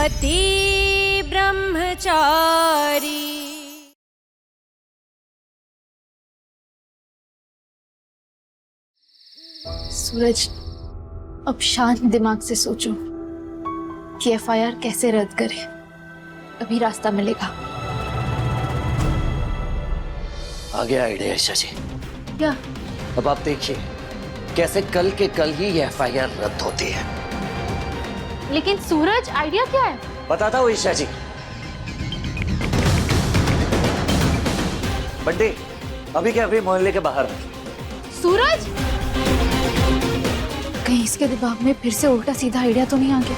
पति ब्रह्मचारी। सूरज, अब शांत दिमाग से सोचो कि एफआईआर कैसे रद्द करें। अभी रास्ता मिलेगा। आ गया आइडिया ईशा जी। क्या? अब आप देखिए कैसे कल के कल ही ये एफआईआर रद्द होती है। लेकिन सूरज, आइडिया क्या है? बताता हूँ ईशा जी। बंटी अभी के अभी मोहल्ले के बाहर रखिए। सूरज, कहीं इसके दिमाग में फिर से उल्टा सीधा आइडिया तो नहीं आ गया?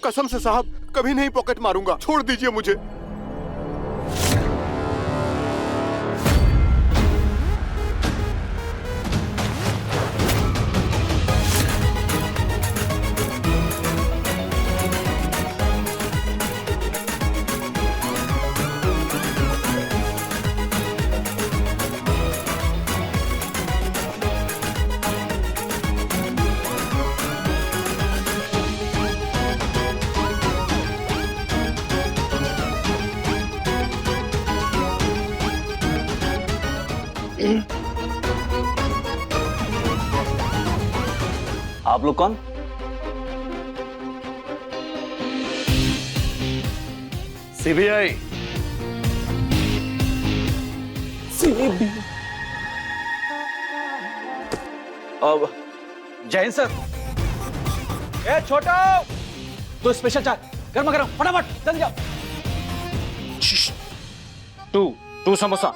कसम से साहब, कभी नहीं पॉकेट मारूंगा, छोड़ दीजिए मुझे। आप लोग कौन? सीबीआई। अब जैन सर। ए छोटा, दो स्पेशल चाय गर्मा गर्म फटाफट जल्दी जाओ। Two samosa.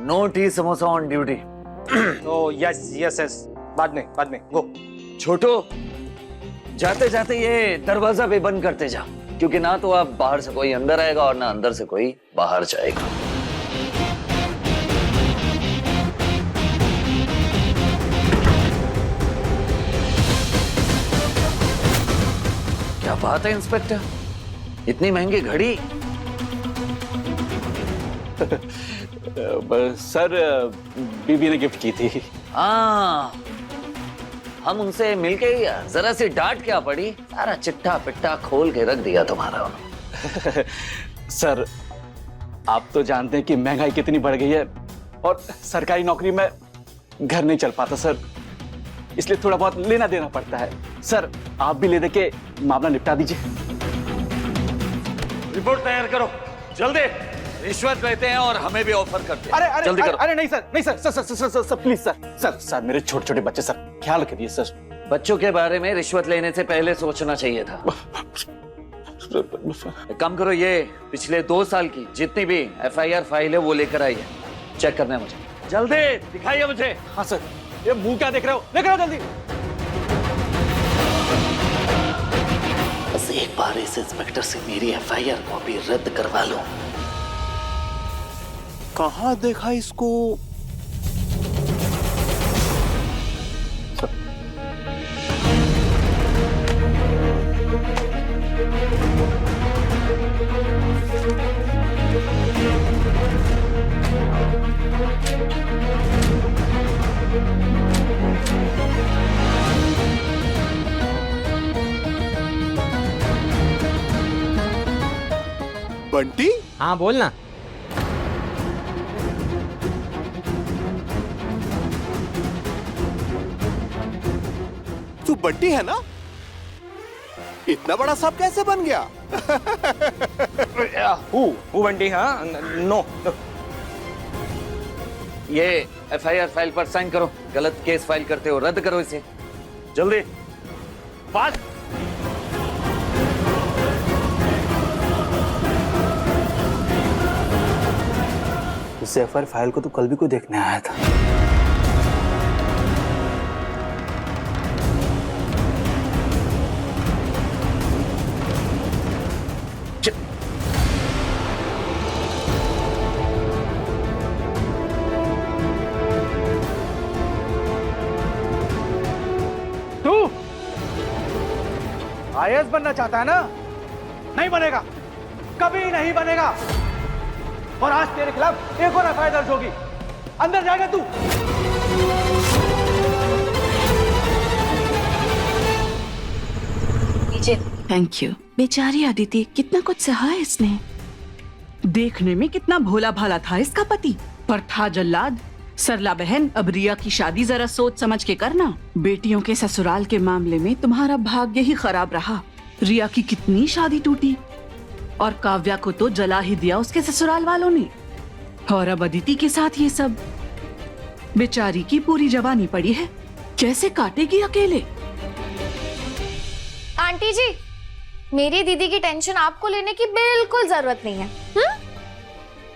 No tea samosa on duty. Oh yes yes yes, बाद में गो। छोटो, जाते जाते ये दरवाजा भी बंद करते जा, क्योंकि ना तो आप बाहर से कोई अंदर आएगा और ना अंदर से कोई बाहर जाएगा। क्या बात है इंस्पेक्टर, इतनी महंगी घड़ी? सर, बीबी ने गिफ्ट की थी। हाँ, हम उनसे मिलके ही जरा सी डांट क्या पड़ी, सारा चिट्ठा पिट्ठा खोल के रख दिया तुम्हारा उन्होंने। सर, आप तो जानते हैं कि महंगाई कितनी बढ़ गई है और सरकारी नौकरी में घर नहीं चल पाता सर, इसलिए थोड़ा बहुत लेना देना पड़ता है। सर, आप भी ले दे के मामला निपटा दीजिए। रिपोर्ट तैयार करो जल्दी। रिश्वत लेते हैं और हमें भी ऑफर करते हैं। अरे जल्दी करो। अरे नहीं सर प्लीज सर मेरे छोटे छोटे बच्चे सर, ख्याल करिए सर। बच्चों के बारे में रिश्वत लेने से पहले सोचना चाहिए था। एक काम करो, ये पिछले 2 साल की जितनी भी एफआईआर फाइल है वो लेकर आइए, चेक करना है मुझे। जल्दी दिखाइए मुझे। हाँ सर। ये मुंह क्या देख रहे हो, लेकर आओ जल्दी। बस एक बार इस इंस्पेक्टर से मेरी एफआईआर कॉपी रद्द करवा लो। कहाँ देखा इसको? बंटी? हाँ बोल ना। तू बंटी है ना? इतना बड़ा सांप कैसे बन गया? हु बंटी? हाँ नो। ये एफआईआर फाइल पर साइन करो, गलत केस फाइल करते हो, रद्द करो इसे जल्दी, फास्ट। इस एफआईआर फाइल को तो कल भी कोई देखने आया था। तू आईएएस बनना चाहता है ना? नहीं बनेगा, कभी नहीं बनेगा। और आज तेरे खिलाफ एक और एफआईआर दर्ज होगी। अंदर जाएगा तू। जिन। Thank you. बेचारी अदिति, कितना कुछ सहा है इसने। देखने में कितना भोला भाला था इसका पति, पर था जल्लाद। सरला बहन, अब रिया की शादी जरा सोच समझ के करना। बेटियों के ससुराल के मामले में तुम्हारा भाग्य ही खराब रहा। रिया की कितनी शादी टूटी और काव्या को तो जला ही दिया उसके ससुराल वालों ने। और अब अदिति के साथ ये सब। बेचारी की पूरी जवानी पड़ी है, कैसे काटेगी अकेले। आंटी जी, मेरी दीदी की टेंशन आपको लेने की बिल्कुल जरूरत नहीं है।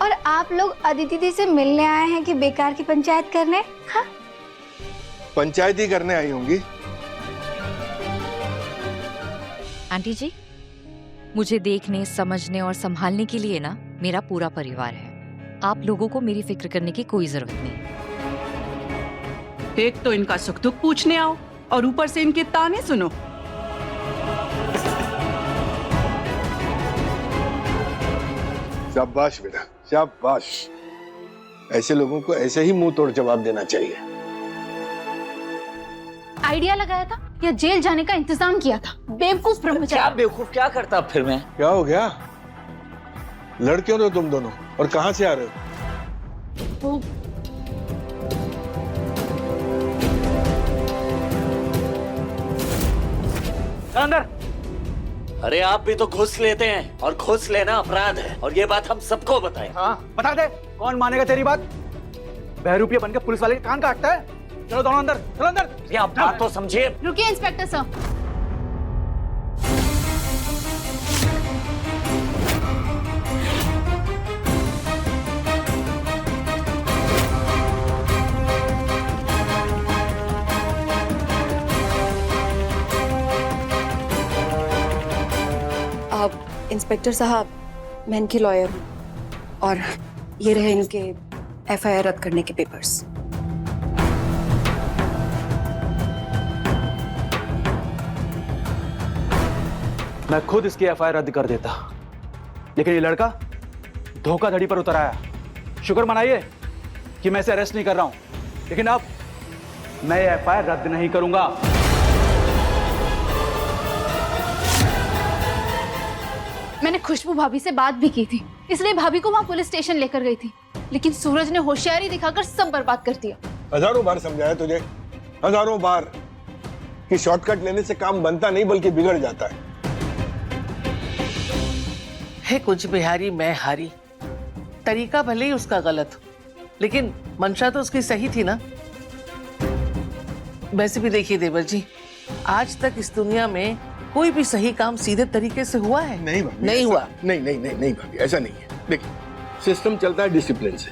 और आप लोग अदिति दी से मिलने आए हैं कि बेकार की पंचायत करने? हाँ? पंचायत ही करने आई होंगी। आंटी जी, मुझे देखने, समझने और संभालने के लिए ना मेरा पूरा परिवार है। आप लोगों को मेरी फिक्र करने की कोई जरूरत नहीं। एक तो इनका सुख दुख पूछने आओ और ऊपर से इनके ताने सुनो। शाबाश बेटा, शाबाश। ऐसे लोगों को ऐसे ही मुंह तोड़ जवाब देना चाहिए। आइडिया लगाया था या जेल जाने का इंतजाम किया था? बेवकूफ क्या ब्रह्मचारी। बेवकूफ क्या करता अब फिर मैं? क्या हो गया? लड़ क्यों रहे हो तुम दोनों और कहां से आ रहे हो? अंदर। अरे आप भी तो घुस लेते हैं और घुस लेना अपराध है, और ये बात हम सबको बताएं। हाँ बता दे, कौन मानेगा तेरी बात? बहरूपिया बनकर पुलिस वाले के कान काटता है। चलो दोनों अंदर, चलो अंदर। ये आप बात तो समझिए। रुकिए इंस्पेक्टर साहब। इंस्पेक्टर साहब, मैं इनकी लॉयर हूँ और ये रहे इनके एफआईआर रद्द करने के पेपर्स। मैं खुद इसकी एफआईआर रद्द कर देता, लेकिन ये लड़का धोखाधड़ी पर उतर आया। शुक्र मनाइए कि मैं इसे अरेस्ट नहीं कर रहा हूं, लेकिन अब मैं एफआईआर रद्द नहीं करूंगा। मैंने खुशबू भाभी से बात भी की थी, इसलिए भाभी को वहाँ पुलिस स्टेशन लेकर गई थी, लेकिन सूरज ने होशियारी दिखाकर सब बर्बाद कर दिया। हजारों बार समझाया तुझे, हजारों बार, कि शॉर्टकट लेने से काम बनता नहीं बल्कि बिगड़ जाता है। है कुछ बिहारी मैं हारी। तरीका भले ही उसका गलत हो, लेकिन मंशा तो उसकी सही थी ना। वैसे भी देखिए देवर जी, आज तक इस दुनिया में कोई भी सही काम सीधे तरीके से हुआ है? नहीं भाभी, नहीं हुआ। नहीं भाभी, ऐसा नहीं है। देखिए, सिस्टम चलता है डिसिप्लिन से,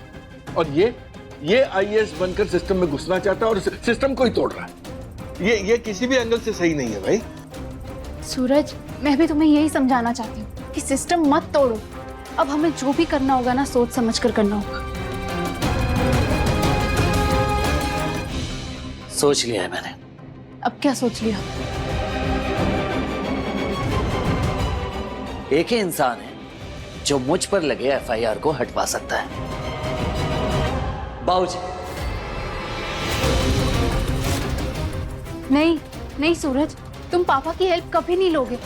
और ये आईएएस बनकर सिस्टम में घुसना चाहता है और सिस्टम को ही तोड़ रहा है। ये किसी भी एंगल से सही नहीं है भाई। सूरज, मैं भी तुम्हें यही समझाना चाहती हूँ कि सिस्टम मत तोड़ो। अब हमें जो भी करना होगा ना, सोच समझ कर करना होगा। सोच लिया है मैंने। अब क्या सोच लिया? एक ही इंसान है जो मुझ पर लगे एफआईआर को हटवा सकता है, बाबूजी। नहीं सूरज, तुम पापा की हेल्प कभी नहीं लोगे।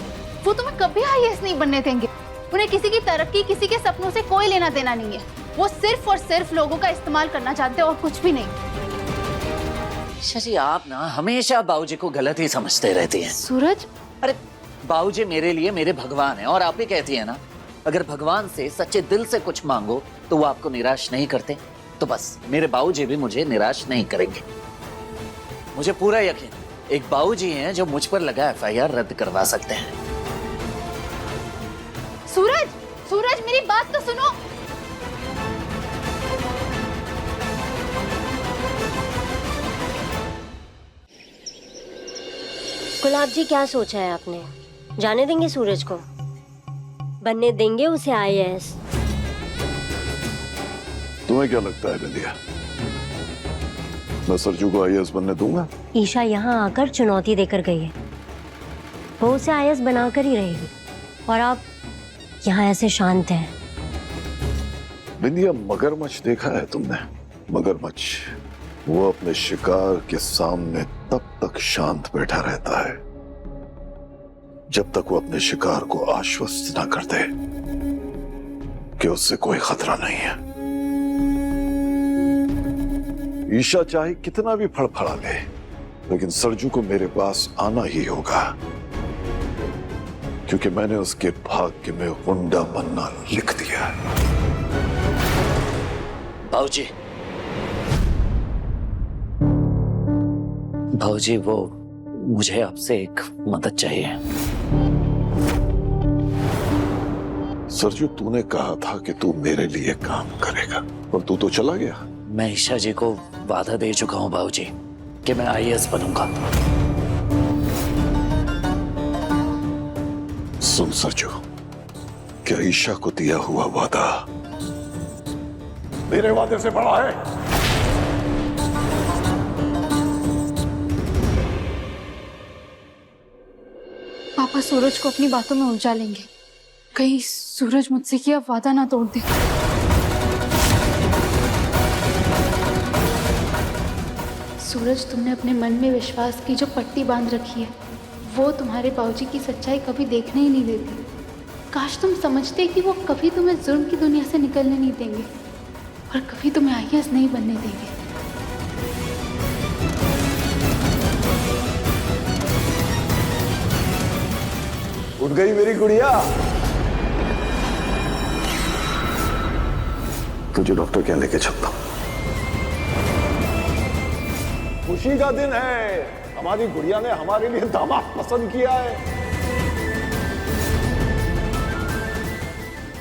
वो तुम्हें कभी आईएएस नहीं बनने देंगे। उन्हें किसी की तरक्की, किसी के सपनों से कोई लेना देना नहीं है। वो सिर्फ और सिर्फ लोगों का इस्तेमाल करना चाहते हैं और कुछ भी नहीं। शशि, आप ना हमेशा बाबूजी को गलत ही समझते रहती हैं। सूरज, अरे बाबूजी मेरे लिए मेरे भगवान है, और आप ही कहती है ना, अगर भगवान से सच्चे दिल से कुछ मांगो तो वो आपको निराश नहीं करते। तो बस मेरे बाबूजी भी मुझे निराश नहीं करेंगे। मुझे पूरा यकीन, एक बाबूजी हैं जो मुझ पर लगा एफआईआर रद्द करवा सकते हैं। सूरज मेरी बात तो सुनो। गुलाब जी, क्या सोचा है आपने? जाने देंगे सूरज को? बनने देंगे उसे आईएएस? तुम्हें क्या लगता है बिंदिया, मैं सरजू को आईएएस बनने दूंगा? ईशा यहाँ आकर चुनौती देकर गई है, वो उसे आईएएस बनाकर ही रहेगी, और आप यहाँ ऐसे शांत हैं। बिंदिया, मगरमच्छ देखा है तुमने? मगरमच्छ वो अपने शिकार के सामने तब तक शांत बैठा रहता है जब तक वो अपने शिकार को आश्वस्त ना कर दे कि उससे कोई खतरा नहीं है। ईशा चाहे कितना भी फड़फड़ा ले, लेकिन सरजू को मेरे पास आना ही होगा, क्योंकि मैंने उसके भाग्य में गुंडा बनना लिख दिया। बाबूजी, बाबूजी, वो मुझे आपसे एक मदद चाहिए। सरजू, तूने कहा था कि तू मेरे लिए काम करेगा और तू तो चला गया। मैं ईशा जी को वादा दे चुका हूं बाबूजी कि मैं आईएएस बनूंगा। सुन सरजू, क्या ईशा को दिया हुआ वादा मेरे वादे से बड़ा है? पापा सूरज को अपनी बातों में उलझा लेंगे। कहीं सूरज मुझसे किया वादा ना तोड़ दे। सूरज, तुमने अपने मन में विश्वास की जो पट्टी बांध रखी है, वो तुम्हारे बाबूजी की सच्चाई कभी देखने ही नहीं देती। काश तुम समझते कि वो कभी तुम्हें जुर्म की दुनिया से निकलने नहीं देंगे और कभी तुम्हें आईएएस नहीं बनने देंगे। उठ गई मेरी गुड़िया। तुझे डॉक्टर क्या लेके चलता हूं। खुशी का दिन है, हमारी गुड़िया ने हमारे लिए दामाद पसंद किया है।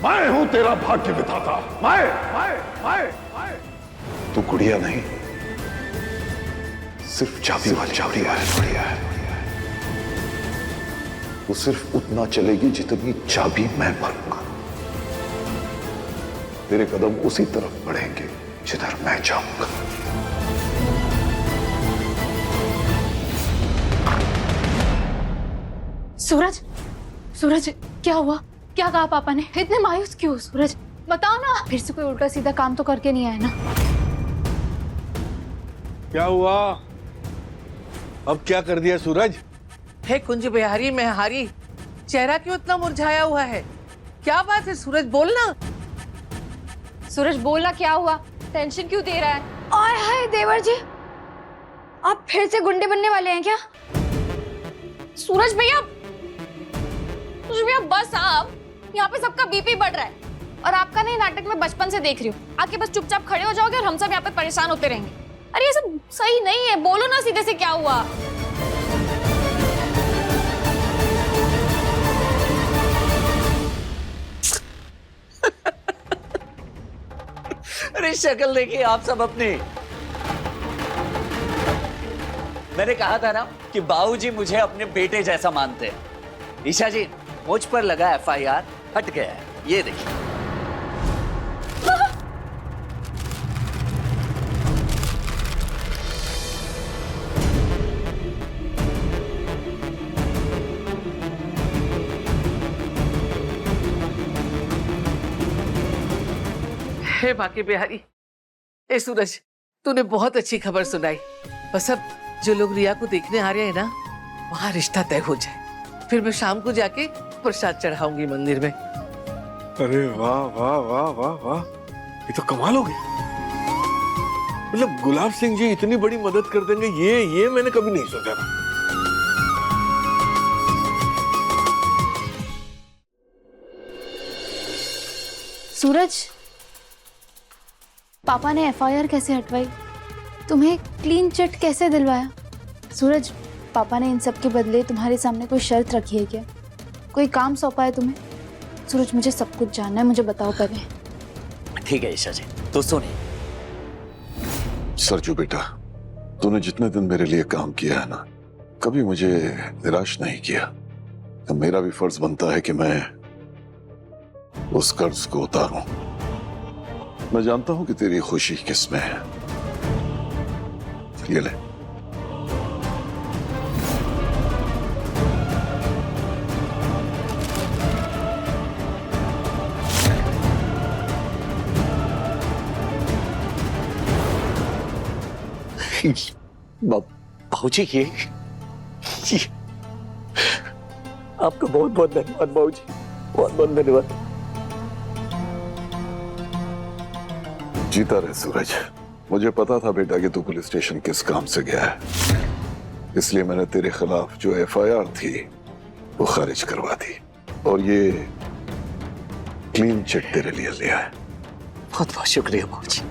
मैं हूं तेरा भाग्य विधाता। मैं तू गुड़िया नहीं, सिर्फ चाबी वाली गुड़िया है। वो सिर्फ उतना चलेगी जितनी चाबी मैं भरूंगा। तेरे कदम उसी तरफ बढ़ेंगे जिधर मैं जाऊंगा। सूरज, सूरज, क्या हुआ? क्या कहा पापा ने? इतने मायूस क्यों? सूरज बताओ ना, फिर से कोई उल्टा सीधा काम तो करके नहीं आया ना? क्या हुआ? अब क्या कर दिया सूरज? हे कुंज बिहारी मैं हारी, चेहरा क्यों इतना मुरझाया हुआ है? क्या बात है सूरज, बोलना। सूरज बोलना, क्या हुआ? टेंशन क्यों दे रहा है? आय हाय देवर जी, आप फिर से गुंडे बनने वाले हैं क्या? सूरज भैया, बस आप, यहाँ पे सबका बीपी बढ़ रहा है और आपका नहीं नाटक में बचपन से देख रही हूँ। आके बस चुपचाप खड़े हो जाओगे और हम सब यहाँ पे परेशान होते रहेंगे। अरे ये सब सही नहीं है, बोलो ना सीधे से क्या हुआ। अरे शक्ल देखिए आप सब अपनी। मैंने कहा था ना कि बाबूजी मुझे अपने बेटे जैसा मानते हैं। ईशा जी, मुझ पर लगा एफआईआर हट गया है, ये देखिए। हे बाकी बिहारी, ए सूरज, तूने बहुत अच्छी खबर सुनाई। बस अब जो लोग रिया को देखने आ रहे हैं ना, वहां रिश्ता तय हो जाए। फिर मैं शाम को जाके प्रसाद चढ़ाऊंगी मंदिर में। अरे वाह वाह वाह वाह वाह, ये तो कमाल हो गई। मतलब गुलाब सिंह जी इतनी बड़ी मदद कर देंगे, ये मैंने कभी नहीं सोचा था। सूरज, पापा ने एफआईआर कैसे हटवाई? तुम्हें क्लीन चिट कैसे दिलवाया? सूरज, पापा ने इन सब के बदले तुम्हारे सामने कोई शर्त रखी है क्या? कोई काम सौंपा है तुम्हें? सूरज, मुझे सब कुछ जानना है, मुझे बताओ पहले। ठीक है ईशा जी, तो सुनिए। सरजू बेटा, तूने जितने दिन मेरे लिए काम किया है ना, कभी मुझे निराश नहीं किया। तो मेरा भी फर्ज बनता है कि मैं उस कर्ज को उतारूं। मैं जानता हूं कि तेरी खुशी किसमें है। ये ले। बाबूजी, ये आपका बहुत बहुत धन्यवाद बाबूजी, बहुत बहुत धन्यवाद। जीता रहे सूरज। मुझे पता था बेटा कि तू पुलिस स्टेशन किस काम से गया है, इसलिए मैंने तेरे खिलाफ जो एफआईआर थी वो खारिज करवा दी और ये क्लीन चिट तेरे लिए लिया है। बहुत बहुत शुक्रिया बाबूजी।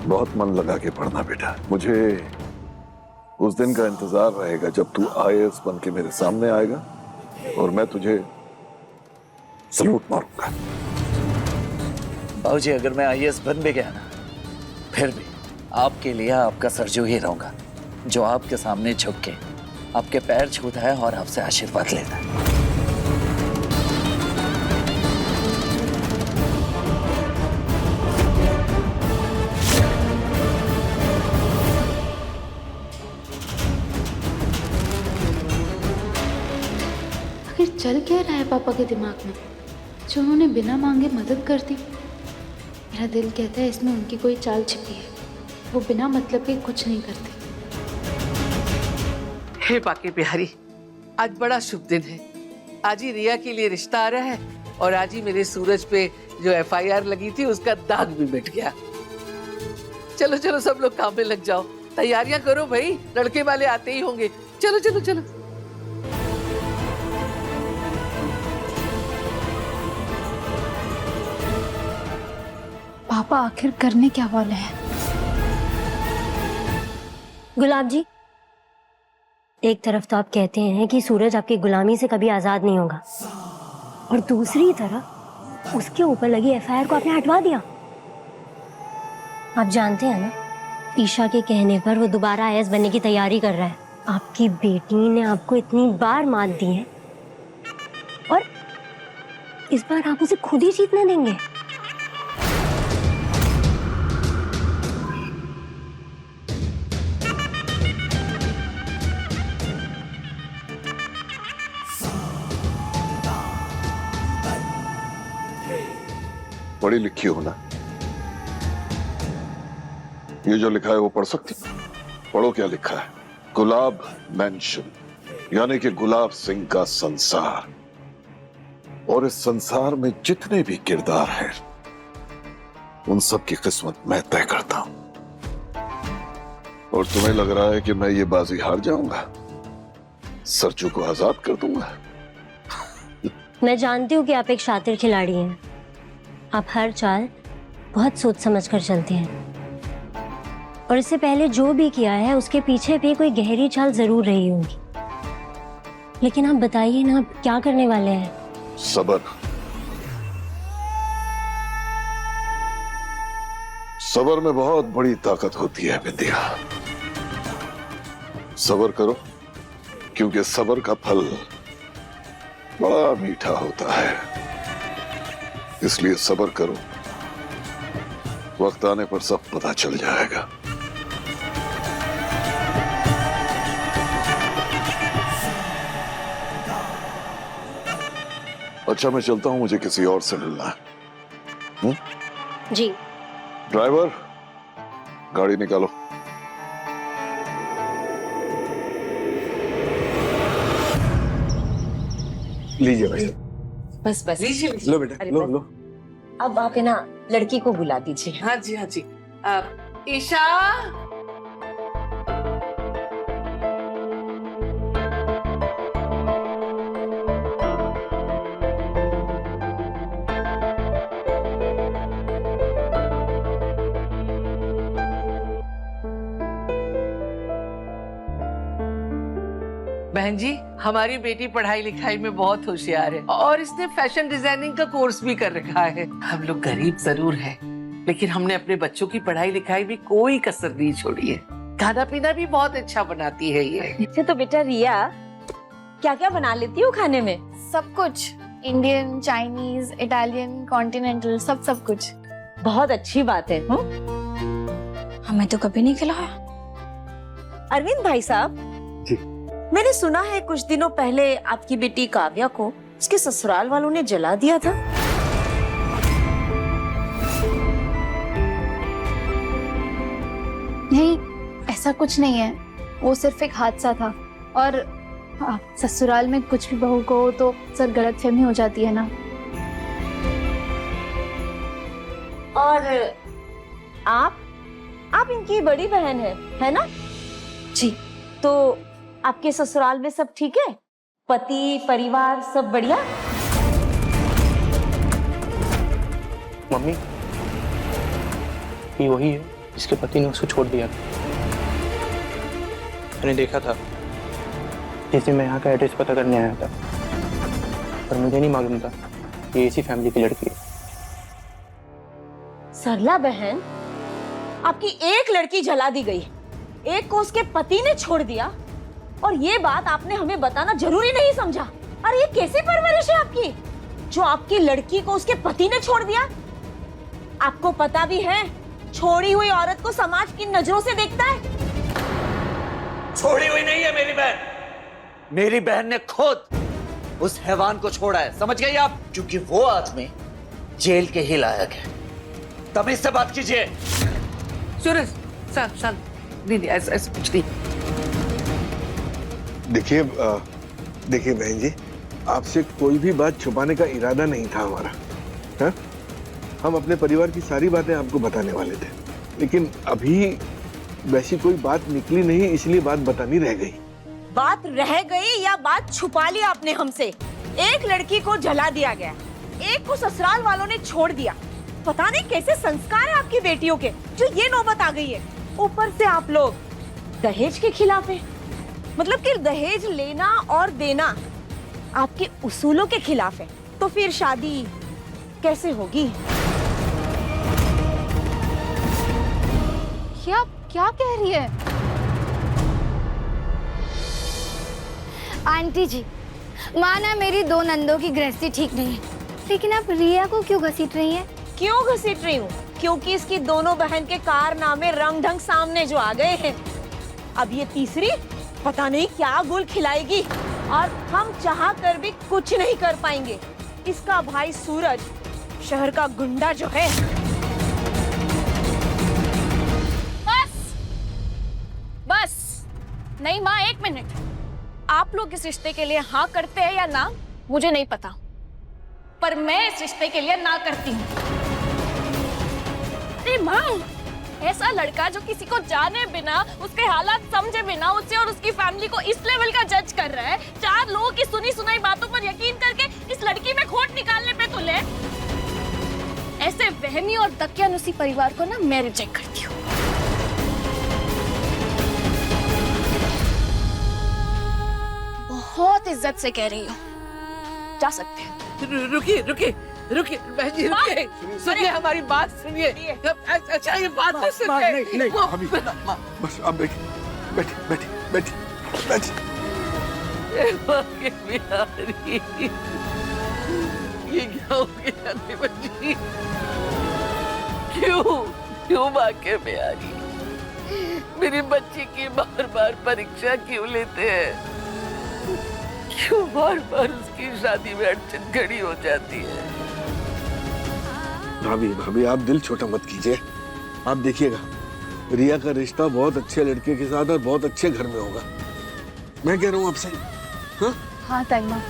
बहुत मन लगा के पढ़ना बेटा। मुझे उस दिन का इंतजार रहेगा जब तू आईएएस बन के मेरे सामने आएगा और मैं तुझे सलूट मारूंगा। बाबूजी अगर मैं आईएएस बन भी गया ना, फिर भी आपके लिए आपका सरजू ही रहूंगा, जो आपके सामने झुक के आपके पैर छूता है और आपसे आशीर्वाद लेता है। आखिर चल क्या रहा है पापा के दिमाग में जो उन्होंने बिना मांगे मदद कर दी? मेरा दिल कहता है इसमें उनकी कोई चाल छिपी है, वो बिना मतलब के कुछ नहीं करते। हे बाकी बिहारी, आज बड़ा शुभ दिन है। आज ही रिया के लिए रिश्ता आ रहा है और आज ही मेरे सूरज पे जो एफआईआर लगी थी उसका दाग भी मिट गया। चलो चलो सब लोग काम में लग जाओ, तैयारियां करो भाई, लड़के वाले आते ही होंगे। चलो चलो चलो। पापा आखिर करने क्या वाले हैं? गुलाब जी, एक तरफ तो आप कहते हैं कि सूरज आपकी गुलामी से कभी आजाद नहीं होगा और दूसरी तरफ उसके ऊपर लगी एफआईआर को आपने हटवा दिया। आप जानते हैं ना, ईशा के कहने पर वो दोबारा आईएएस बनने की तैयारी कर रहा है। आपकी बेटी ने आपको इतनी बार मात दी है और इस बार आप उसे खुद ही जीतने देंगे? पढ़ी लिखी हो ना, ये जो लिखा है वो पढ़ सकती? पढ़ो क्या लिखा है। गुलाब मैंशन, यानी कि गुलाब सिंह का संसार, और इस संसार में जितने भी किरदार हैं उन सब की किस्मत मैं तय करता हूं। और तुम्हें लग रहा है कि मैं ये बाजी हार जाऊंगा, सरजू को आजाद कर दूंगा? मैं जानती हूँ कि आप एक शातिर खिलाड़ी हैं। आप हर चाल बहुत सोच समझ कर चलते हैं और इससे पहले जो भी किया है उसके पीछे भी कोई गहरी चाल जरूर रही होगी। लेकिन आप बताइए ना, आप क्या करने वाले हैं? सबर। सबर में बहुत बड़ी ताकत होती है बिंदिया। सबर करो, क्योंकि सबर का फल बड़ा मीठा होता है। इसलिए सबर करो, वक्त आने पर सब पता चल जाएगा। अच्छा मैं चलता हूं, मुझे किसी और से मिलना है। जी। ड्राइवर, गाड़ी निकालो। लीजिए भाई। बस बस लीजिए लो बेटा, लो लो। अब आप है ना लड़की को बुला दीजिए। हाँ जी हाँ जी। ईशा, बहन जी, हमारी बेटी पढ़ाई लिखाई में बहुत होशियार है और इसने फैशन डिजाइनिंग का कोर्स भी कर रखा है। हम लोग गरीब जरूर हैं, लेकिन हमने अपने बच्चों की पढ़ाई लिखाई में कोई कसर नहीं छोड़ी है। खाना पीना भी बहुत अच्छा बनाती है ये। अच्छा तो बेटा रिया, क्या क्या बना लेती हो खाने में? सब कुछ, इंडियन, चाइनीज, इटालियन, कॉन्टिनेंटल, सब कुछ। बहुत अच्छी बात है। हमें तो कभी नहीं खिलाया। अरविंद भाई साहब जी। मैंने सुना है कुछ दिनों पहले आपकी बेटी काव्या को उसके ससुराल वालों ने जला दिया था। नहीं, ऐसा कुछ नहीं है, वो सिर्फ एक हादसा था और ससुराल में कुछ भी बहू को हो तो सर गलतफहमी हो जाती है ना। और आप इनकी बड़ी बहन है ना? जी। तो आपके ससुराल में सब ठीक है? पति परिवार सब बढ़िया? मम्मी, ये वही है जिसके पति ने उसको छोड़ दिया था। मैंने देखा था जिस दिन मैं यहाँ का एड्रेस पता करने आया था, पर मुझे नहीं मालूम था ये इसी फैमिली की लड़की है। सरला बहन, आपकी एक लड़की जला दी गई, एक को उसके पति ने छोड़ दिया, और ये बात आपने हमें बताना जरूरी नहीं समझा। अरे ये कैसी परवरिश है आपकी, जो आपकी लड़की को उसके पति ने छोड़ दिया? आपको पता भी है छोड़ी हुई औरत को समाज किन नजरों से देखता है? छोड़ी हुई नहीं है मेरी बहन, मेरी बहन ने खुद उस हैवान को छोड़ा है, समझ गई आप? क्योंकि वो आदमी जेल के ही लायक है। तमीज से बात कीजिए। सूरज शांत, नहीं ऐसा कुछ नहीं। देखिए बहन जी, आपसे कोई भी बात छुपाने का इरादा नहीं था हमारा। हा? हम अपने परिवार की सारी बातें आपको बताने वाले थे, लेकिन अभी वैसी कोई बात निकली नहीं, इसलिए बात बतानी रह गई। बात रह गई या बात छुपा ली आपने हमसे? एक लड़की को जला दिया गया, एक को ससुराल वालों ने छोड़ दिया। पता नहीं कैसे संस्कार है आपकी बेटियों के, जो ये नौबत आ गई है। ऊपर से आप लोग दहेज के खिलाफ है, मतलब कि दहेज लेना और देना आपके उसूलों के खिलाफ है। तो फिर शादी कैसे होगी? क्या कह रही है आंटी जी? माना मेरी दो नंदों की गृहस्थी ठीक नहीं है, लेकिन आप रिया को क्यों घसीट रही हैं? क्यों घसीट रही हूँ? क्योंकि इसकी दोनों बहन के कारनामे रंग ढंग सामने जो आ गए हैं। अब ये तीसरी पता नहीं क्या गुल खिलाएगी, और हम चाह कर भी कुछ नहीं कर पाएंगे। इसका भाई सूरज शहर का गुंडा जो है। बस नहीं माँ, एक मिनट। आप लोग इस रिश्ते के लिए हाँ करते हैं या ना मुझे नहीं पता, पर मैं इस रिश्ते के लिए ना करती हूँ। अरे माँ, ऐसा लड़का जो किसी को जाने बिना, उसके हालात समझे बिना उसे और उसकी फैमिली को इस लेवल का जज कर रहा है, चार लोगों की सुनी सुनाई बातों पर यकीन करके इस लड़की में खोट निकालने पे तुले। ऐसे वहमी और दकियानुसी परिवार को ना मैं रिजेक्ट करती हूँ। बहुत इज्जत से कह रही हूँ, जा सकते हैं। रुकिए बहन जी, रुकिए, सुनिए हमारी बात सुनिए। अच्छा ये बात तो सुनिए। नहीं अभी बस अब बैठी। ये क्या हो गया देवर जी? क्यों वाकई में आ गई? मेरी बच्ची की बार परीक्षा क्यों लेते हैं? क्यों बार उसकी शादी में अड़चन खड़ी हो जाती है? भाभी आप दिल छोटा मत कीजिए। आप देखिएगा, रिया का रिश्ता बहुत अच्छे लड़के के साथ और बहुत अच्छे घर में होगा। मैं कह रहा हूँ आपसे। हाँ? हाँ ताई माँ,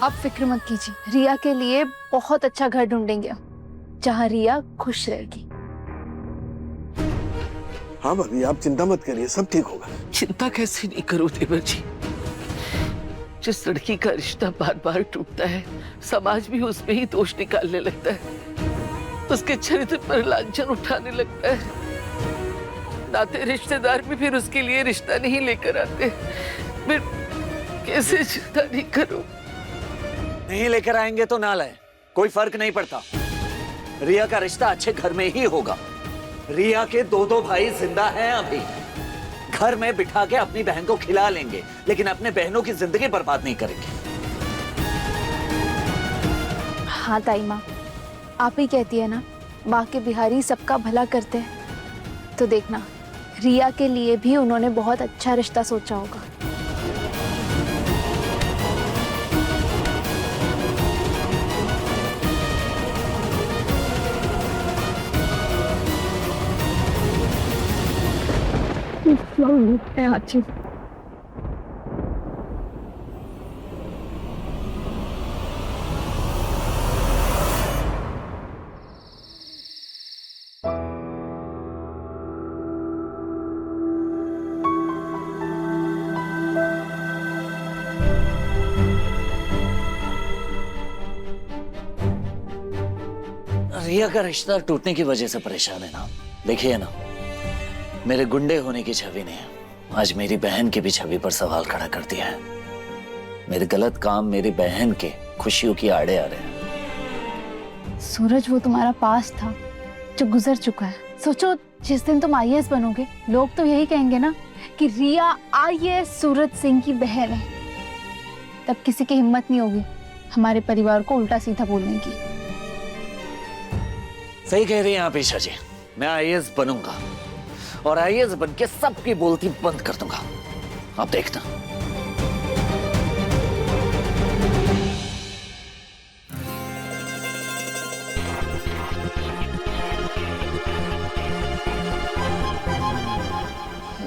आप फिक्र मत कीजिए, रिया के लिए बहुत अच्छा घर ढूंढेंगे जहाँ रिया खुश रहेगी। हाँ भाभी आप चिंता मत करिए, सब ठीक होगा। चिंता कैसे नहीं करूं देवर जी? जिस लड़की का रिश्ता बार टूटता है, समाज भी उसमें ही दोष निकालने लगता है, उसके चरित्र पर लांछन उठाने लगता है। नाते रिश्तेदार भी फिर उसके लिए रिश्ता नहीं लेकर आते। फिर कैसे चिंता नहीं करूं? नहीं लेकर आएंगे तो ना लाए, कोई फर्क नहीं पड़ता। रिया का रिश्ता अच्छे घर में ही होगा। रिया के दो भाई जिंदा हैं अभी, घर में बिठा के अपनी बहन को खिला लेंगे, लेकिन अपने बहनों की जिंदगी बर्बाद नहीं करेंगे। हाँ ताई माँ, आप ही कहती है ना, माँ के बिहारी सबका भला करते हैं। तो देखना, रिया के लिए भी उन्होंने बहुत अच्छा रिश्ता सोचा होगा। रिया का रिश्ता टूटने की वजह से परेशान है ना। देखिए ना, मेरे गुंडे होने की छवि ने आज मेरी बहन की भी छवि पर सवाल खड़ा कर दिया है। मेरे गलत काम मेरी बहन के खुशियों की आड़े आ रहे हैं। सूरज, वो तुम्हारा पास था जो गुजर चुका है। सोचो, जिस दिन तुम आईएएस बनोगे, लोग तो यही कहेंगे ना कि रिया आईएएस सूरज सिंह की बहन है। तब किसी की हिम्मत नहीं होगी हमारे परिवार को उल्टा सीधा बोलने की। सही कह रही हैं आप ईशा जी। मैं आईएएस बनूंगा और आईएएस बन के सबकी बोलती बंद कर दूंगा। आप देखना।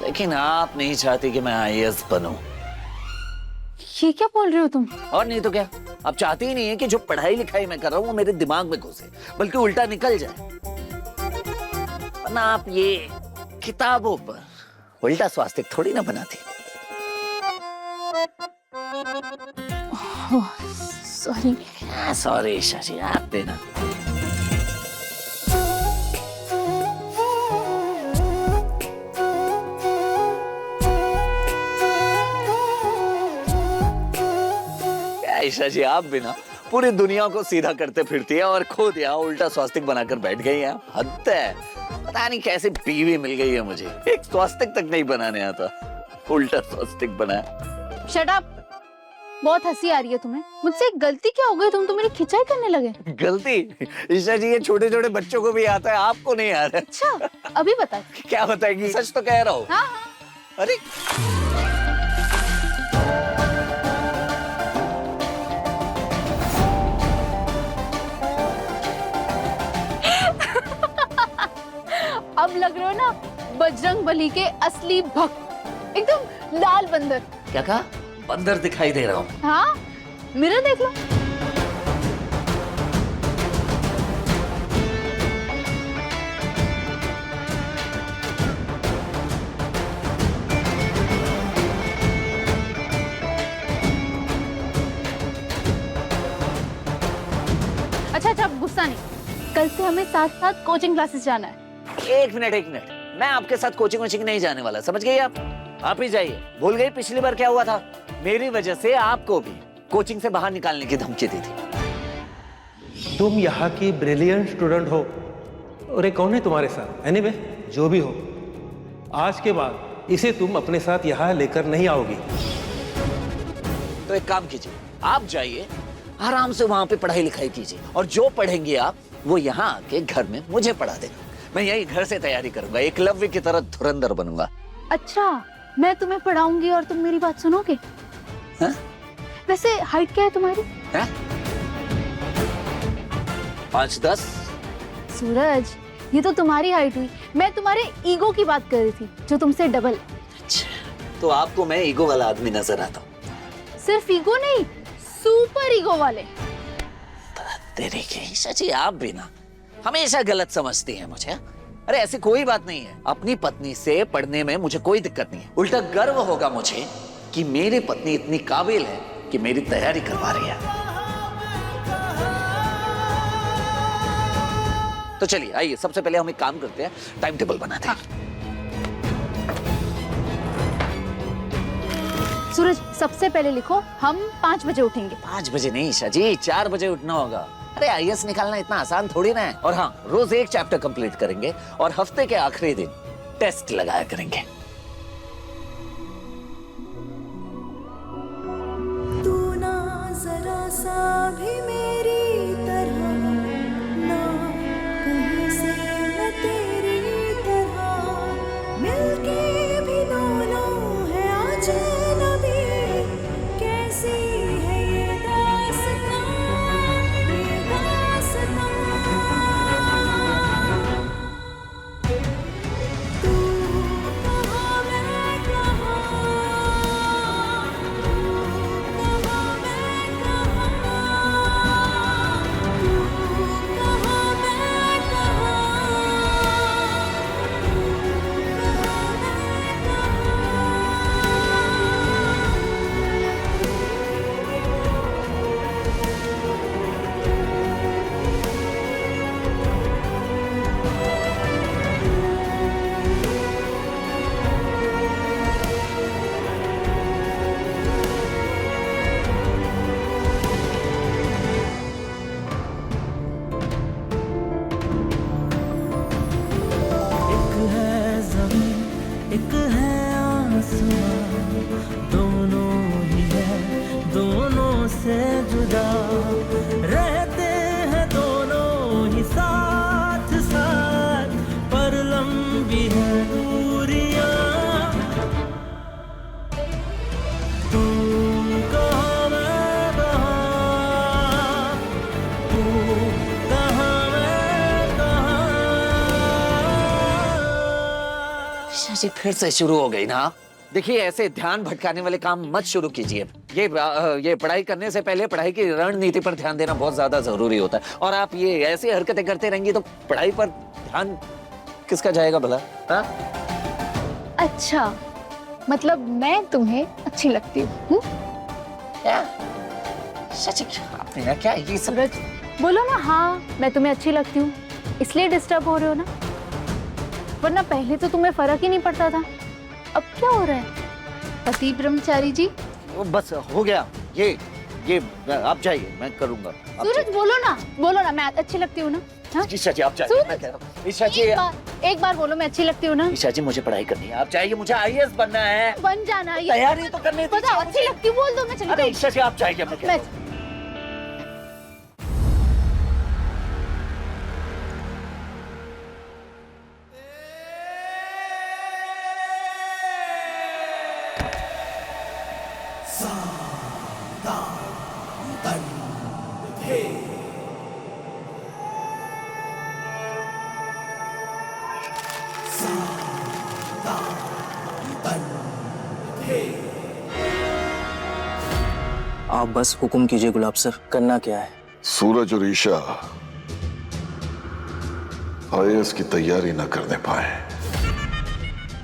लेकिन आप नहीं चाहती कि मैं आईएएस बनूं। ये क्या बोल रहे हो तुम? और नहीं तो क्या, आप चाहती ही नहीं है कि जो पढ़ाई लिखाई मैं कर रहा हूं वो मेरे दिमाग में घुसे, बल्कि उल्टा निकल जाए। वरना आप ये किताबों पर उल्टा स्वास्तिक थोड़ी ना बनाती। सॉरी। सॉरी ईशा जी, आप देना। ईशा जी, आप भी ना पूरी दुनिया को सीधा करते फिरती है और खुद यहाँ उल्टा स्वास्तिक बनाकर बैठ गई है। हद है। पता नहीं कैसे बीवी मिल गई है मुझे, एक स्वास्तिक तक नहीं बनाने आता, उल्टा स्वास्तिक बनाया। Shut up. बहुत हंसी आ रही है तुम्हें। मुझसे एक गलती क्या हो गई? तुम तो मेरी खिंचाई करने लगे। गलती? ईशा जी, ये छोटे छोटे बच्चों को भी आता है, आपको नहीं आ रहा। अच्छा, अभी बता। क्या बताएगी? सच तो कह रहा हूँ। हाँ। अरे अब लग रहे हो ना बजरंग बली के असली भक्त, एकदम लाल बंदर। क्या कहा? बंदर दिखाई दे रहा हूँ? हाँ, मिरर देख लो। अच्छा, गुस्सा नहीं। कल से हमें साथ साथ कोचिंग क्लासेस जाना है। एक मिनट, मैं आपके साथ कोचिंग नहीं जाने वाला, समझ गई आप ही जाइए। भूल गई पिछली बार क्या हुआ था? मेरी वजह से आपको भी कोचिंग से बाहर निकालने की धमकी दी थी। तुम यहाँ की ब्रिलियंट स्टूडेंट हो और ये कौन है तुम्हारे साथ? एनीवे, जो भी हो, आज के बाद इसे तुम अपने साथ यहाँ लेकर नहीं आओगी। तो एक काम कीजिए, आप जाइए आराम से वहां पे पढ़ाई लिखाई कीजिए, और जो पढ़ेंगे आप वो यहाँ आके घर में मुझे पढ़ा देना। मैं यही घर से तैयारी करूंगा, एकलव्य की तरह धुरंधर बनूंगा। अच्छा, मैं तुम्हें पढ़ाऊंगी और तुम मेरी बात सुनोगे? हाँ? वैसे हाइट क्या है तुम्हारी? 5'10"। सूरज, ये तो तुम्हारी हाइट हुई। मैं तुम्हारे ईगो की बात कर रही थी, जो तुमसे डबल। अच्छा, तो आपको मैं ईगो वाला आदमी नजर आता हूँ? सिर्फ ईगो नहीं, सुपर ईगो वाले। तेरे के ईशा जी, आप भी ना हमेशा गलत समझती हैं मुझे। अरे ऐसी कोई बात नहीं है। अपनी पत्नी से पढ़ने में मुझे कोई दिक्कत नहीं है, उल्टा गर्व होगा मुझे कि मेरी पत्नी इतनी काबिल है कि मेरी तैयारी करवा रही है। तो चलिए आइए, सबसे पहले हम एक काम करते हैं, टाइम टेबल बनाते हैं। सूरज, सबसे पहले लिखो, हम 5 बजे उठेंगे। 5 बजे नहीं ईशा जी, 4 बजे उठना होगा। अरे आईएएस निकालना इतना आसान थोड़ी ना है। और हाँ, रोज एक चैप्टर कंप्लीट करेंगे और हफ्ते के आखिरी दिन टेस्ट लगाया करेंगे। तू ना जरा सा भी मेरी तरह, ना कहीं से न तेरी तरह, मिलके भी दोनों है आज नबी। कैसी है ये दास्तां, ये दास्तां। तू कहाँ मैं कहाँ, है आसमां दोनों ही है, दोनों से जुदा रहते हैं दोनों ही साथ साथ, पर लंबी है दूरियां। तू कहाँ मैं कहाँ, तू कहाँ मैं कहाँ। शशि फिर से शुरू हो गई ना। देखिए ऐसे ध्यान भटकाने वाले काम मत शुरू कीजिए। ये पढ़ाई करने से पहले पढ़ाई की रणनीति पर ध्यान देना बहुत ज्यादा जरूरी होता है, और आप ये ऐसी हरकतें करते रहेंगी तो पढ़ाई पर ध्यान किसका जाएगा भला? हाँ? अच्छा, मतलब मैं तुम्हें अच्छी लगती हूँ? क्या? शशि आपने क्या ये सब? सूरज बोलो ना, हाँ मैं तुम्हें अच्छी लगती हूँ, इसलिए डिस्टर्ब हो रहे हो ना, वरना पहले तो तुम्हें फर्क ही नहीं पड़ता था, अब क्या हो रहा है? पति ब्रह्मचारी जी। बस हो गया, ये आप जाइए, मैं करूंगा। सूरज बोलो ना, मैं अच्छी लगती हूँ ना? हाँ? ईशा जी आप जाइए, मैं कह रहा हूँ। ईशा जी एक बार बोलो मैं अच्छी लगती हूँ ना? ईशा जी मुझे पढ़ाई करनी है, आप जाइए, मुझे IAS बनना है। बन जाना, तैयारी तो करने दीजिए। पता अच्छी लगती हूँ बोल दो, मैं चली अरे जाऊँ। ईशा जी आप जाइए, मैं कह रहा हूँ। आप बस हुक्म कीजिए गुलाब सर, करना क्या है? सूरज और ईशा IAS की तैयारी न करने पाए,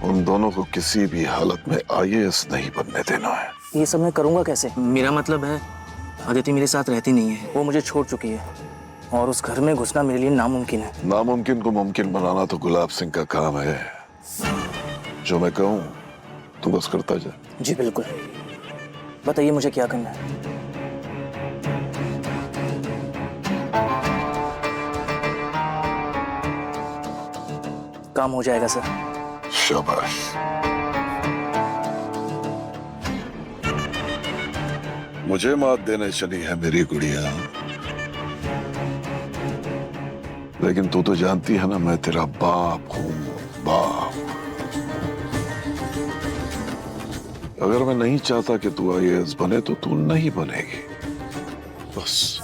उन दोनों को किसी भी हालत में IAS नहीं बनने देना है। ये सब मैं करूंगा कैसे? मेरा मतलब है अदिति मेरे साथ रहती नहीं है, वो मुझे छोड़ चुकी है, और उस घर में घुसना मेरे लिए नामुमकिन है। नामुमकिन को मुमकिन बनाना तो गुलाब सिंह का काम है। जो मैं कहूँ तू बस करता जा। जी बिल्कुल, बताइए मुझे क्या करना है? काम हो जाएगा सर। शाबाश। मुझे मात देने चली है मेरी गुड़िया, लेकिन तू तो जानती है ना मैं तेरा बाप हूँ, बाप। अगर मैं नहीं चाहता कि तू IAS बने तो तू नहीं बनेगी, बस।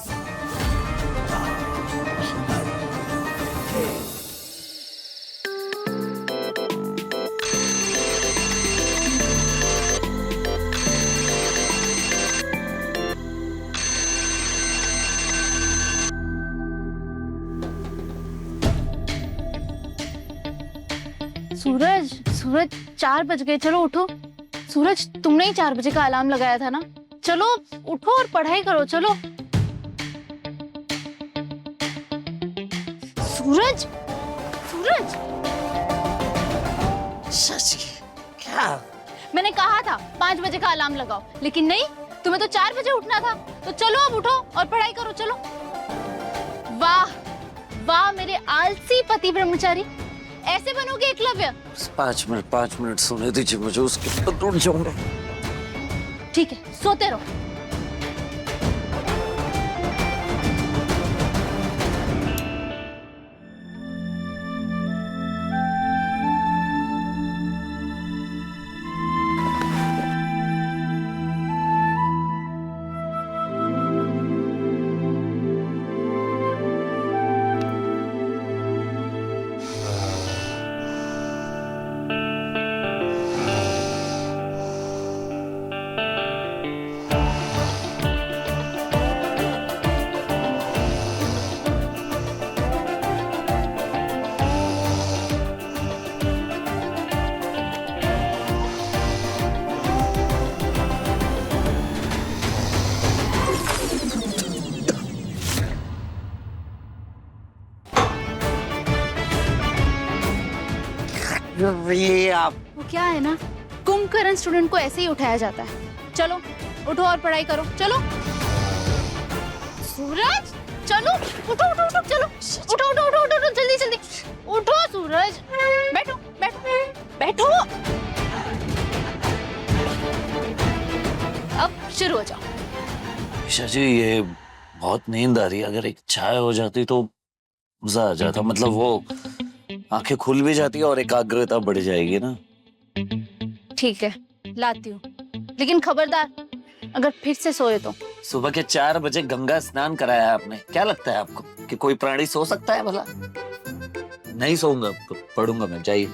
सूरज 4 बज गए, चलो उठो। सूरज तुमने ही 4 बजे का अलार्म लगाया था ना, चलो उठो और पढ़ाई करो, चलो। सूरज शशि क्या? मैंने कहा था 5 बजे का अलार्म लगाओ, लेकिन नहीं, तुम्हें तो 4 बजे उठना था, तो चलो अब उठो और पढ़ाई करो, चलो। वाह वाह मेरे आलसी पति ब्रह्मचारी, ऐसे बनोगे एकलव्य? 5 मिनट सोने दीजिए मुझे, उसके बाद उठ जाऊंगा। ठीक है, सोते रहो। ये आप वो क्या है ना, कुंभकर्ण स्टूडेंट को ऐसे ही उठाया जाता है। चलो उठो और पढ़ाई करो, चलो। सूरज चलो, उठो उठो उठो, चलो उठो उठो उठो उठो, जल्दी जल्दी उठो। सूरज बैठो बैठो बैठो। शुरू हो जाओ। ईशा जी ये बहुत नींद आ रही है, अगर एक चाय हो जाती तो मजा आ जाता, मतलब वो आंखें खुल भी जाती है और एकाग्रता बढ़ जाएगी ना। ठीक है लाती हूँ, लेकिन खबरदार अगर फिर से सोए तो। सुबह के 4 बजे गंगा स्नान कराया आपने, क्या लगता है आपको कि कोई प्राणी सो सकता है भला? नहीं सोऊंगा, पढ़ूंगा मैं, जाइए।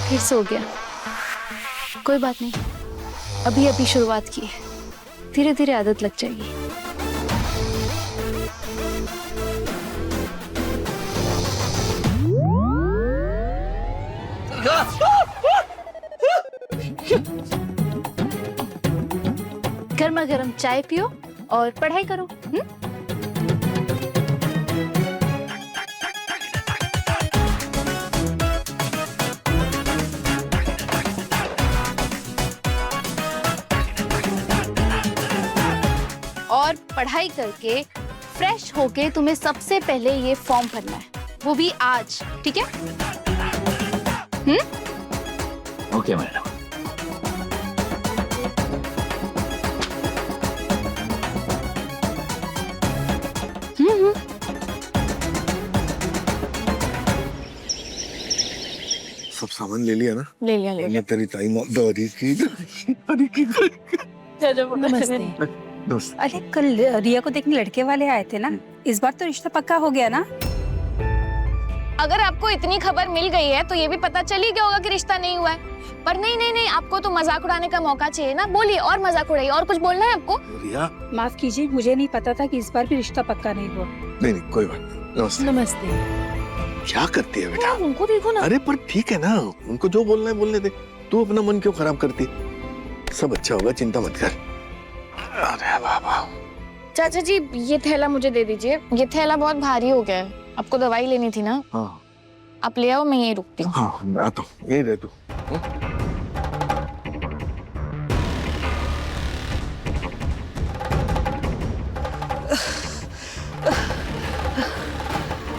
फिर सो गया, कोई बात नहीं, अभी अभी शुरुआत की है, धीरे धीरे आदत लग जाएगी। गर्मा गर्म चाय पियो और पढ़ाई करो। और पढ़ाई करके फ्रेश होके तुम्हें सबसे पहले ये फॉर्म भरना है, वो भी आज, ठीक है? Okay madam. सब सामान ले लिया ना? ले लिया। मैं तेरी टाइम दौरी की। नमस्ते। अरे कल रिया को देखने लड़के वाले आए थे ना, इस बार तो रिश्ता पक्का हो गया ना? अगर आपको इतनी खबर मिल गई है तो ये भी पता चल ही गया होगा कि रिश्ता नहीं हुआ है। पर नहीं नहीं नहीं, आपको तो मजाक उड़ाने का मौका चाहिए ना, बोलिए और मजाक उड़ाइए। और कुछ बोलना है आपको? रिया माफ कीजिए, मुझे नहीं पता था कि इस बार भी रिश्ता पक्का नहीं हुआ। नहीं कोई बात नहीं। नमस्ते। नमस्ते। क्या करती है बेटा? उनको देखो ना। अरे पर ठीक है ना, उनको जो बोलना है बोलने दे, तू अपना मन क्यों खराब करती? सब अच्छा होगा, चिंता मत कर। अरे बाबा। चाचा जी ये थैला मुझे दे दीजिए, ये थैला बहुत भारी हो गया है, आपको दवाई लेनी थी ना? हाँ आप ले आओ, मैं यहीं रुकती हूँ। हाँ मैं आता हूँ, यही रह तू।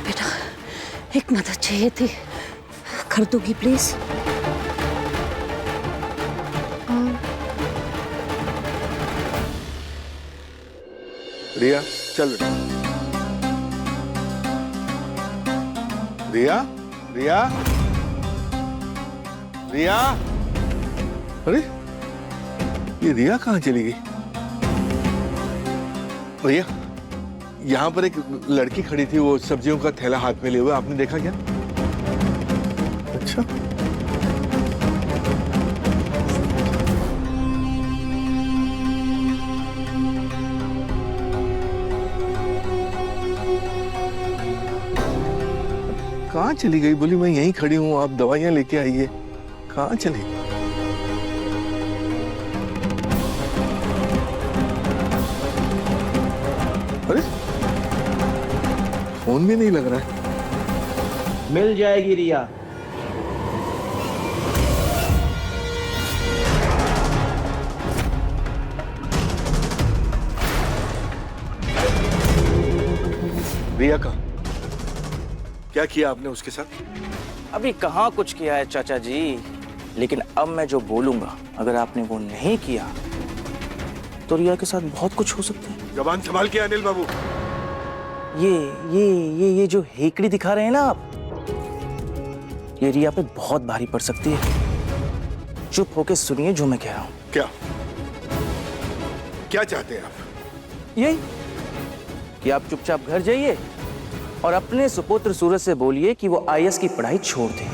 बेटा एक मदद चाहिए थी, कर दोगी प्लीज? रिया चल बेटा। रिया रिया रिया, अरे ये रिया कहाँ चली गई? भैया यहाँ पर एक लड़की खड़ी थी, वो सब्जियों का थैला हाथ में लिए हुए, आपने देखा क्या? अच्छा कहाँ चली गई? बोली मैं यहीं खड़ी हूँ, आप दवाइयाँ लेके आइए। कहाँ चली? अरे फोन भी नहीं लग रहा है। मिल जाएगी रिया। रिया का क्या किया आपने उसके साथ? अभी कहाँ कुछ किया है चाचा जी, लेकिन अब मैं जो बोलूंगा अगर आपने वो नहीं किया तो रिया के साथ बहुत कुछ हो सकता है। जबान संभाल के अनिल बाबू। ये जो हेकड़ी दिखा रहे हैं ना आप, ये रिया पे बहुत भारी पड़ सकती है। चुप होके सुनिए जो मैं कह रहा हूँ। क्या क्या चाहते हैं आप? यही कि आप चुपचाप घर जाइए और अपने सुपुत्र सूरज से बोलिए कि वो आईएएस की पढ़ाई छोड़ दे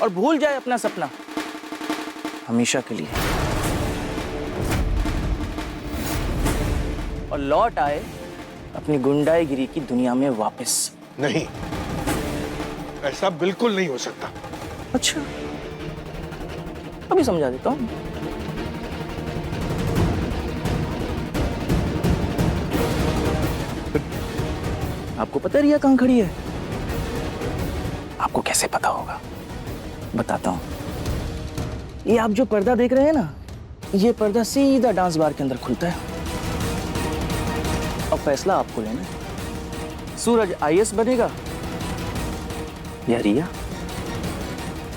और भूल जाए अपना सपना हमेशा के लिए, और लौट आए अपनी गुंडाईगिरी की दुनिया में वापस। नहीं, ऐसा बिल्कुल नहीं हो सकता। अच्छा, अभी समझा देता हूं। आपको पता है रिया कहाँ खड़ी है? आपको कैसे पता होगा? बताता हूँ। ये आप जो पर्दा देख रहे हैं ना, ये पर्दा सीधा डांस बार के अंदर खुलता है। अब फैसला आपको लेना है। सूरज आईएएस बनेगा या रिया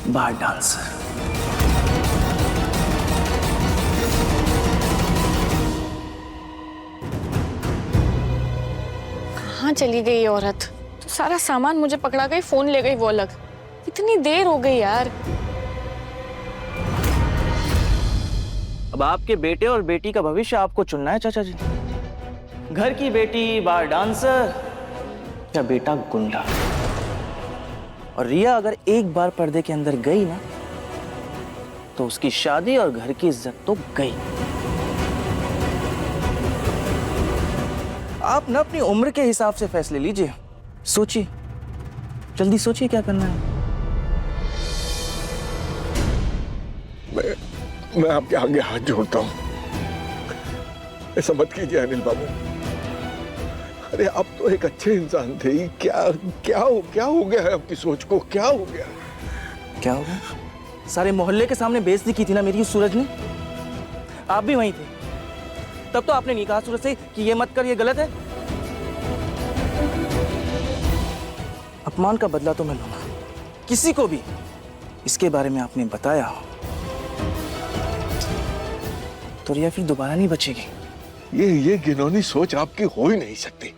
बार डांसर? कहाँ चली गई ये औरत? तो सारा सामान मुझे पकड़ा गई, फोन ले गई वो अलग। इतनी देर हो गई यार। अब आपके बेटे और बेटी का भविष्य आपको चुनना है चाचा जी। घर की बेटी बार डांसर या बेटा गुंडा। और रिया अगर एक बार पर्दे के अंदर गई ना, तो उसकी शादी और घर की इज्जत तो गई। आप ना अपनी उम्र के हिसाब से फैसले लीजिए। सोचिए, जल्दी सोचिए क्या करना है। मैं आपके आगे हाथ जोड़ता हूं, ऐसा मत कीजिए अनिल बाबू। अरे आप तो एक अच्छे इंसान थे, क्या क्या हो गया है आपकी सोच को? क्या हो गया? क्या हो गया? सारे मोहल्ले के सामने बेइज्जती की थी ना मेरी सूरज ने। आप भी वहीं थे, तब तो आपने नहीं कहा सूरज से कि ये मत कर, ये गलत है। अपमान का बदला तो मैं लूंगा। किसी को भी इसके बारे में आपने बताया तो रिया फिर दोबारा नहीं बचेगी। ये घिनौनी सोच आपकी हो ही नहीं सकती।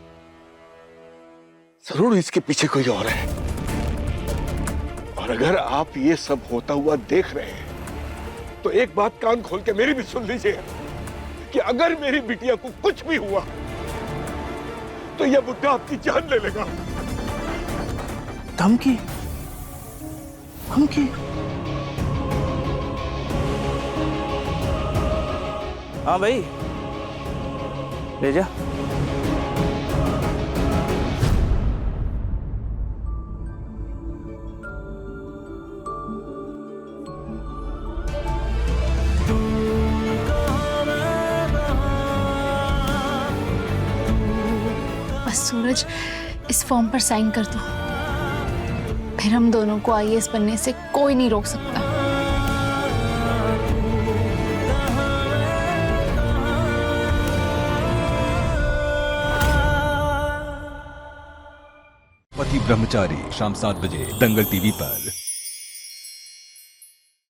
जरूर इसके पीछे कोई और है। और अगर आप ये सब होता हुआ देख रहे हैं तो एक बात कान खोल के मेरी भी सुन लीजिए कि अगर मेरी बिटिया को कुछ भी हुआ तो यह बुड्ढा आपकी जान ले लेगा। धमकी? धमकी? हाँ भाई, ले जा। बस सूरज, इस फॉर्म पर साइन कर दो, फिर हम दोनों को आईएएस बनने से कोई नहीं रोक सकता। पति ब्रह्मचारी शाम 7 बजे दंगल टीवी पर।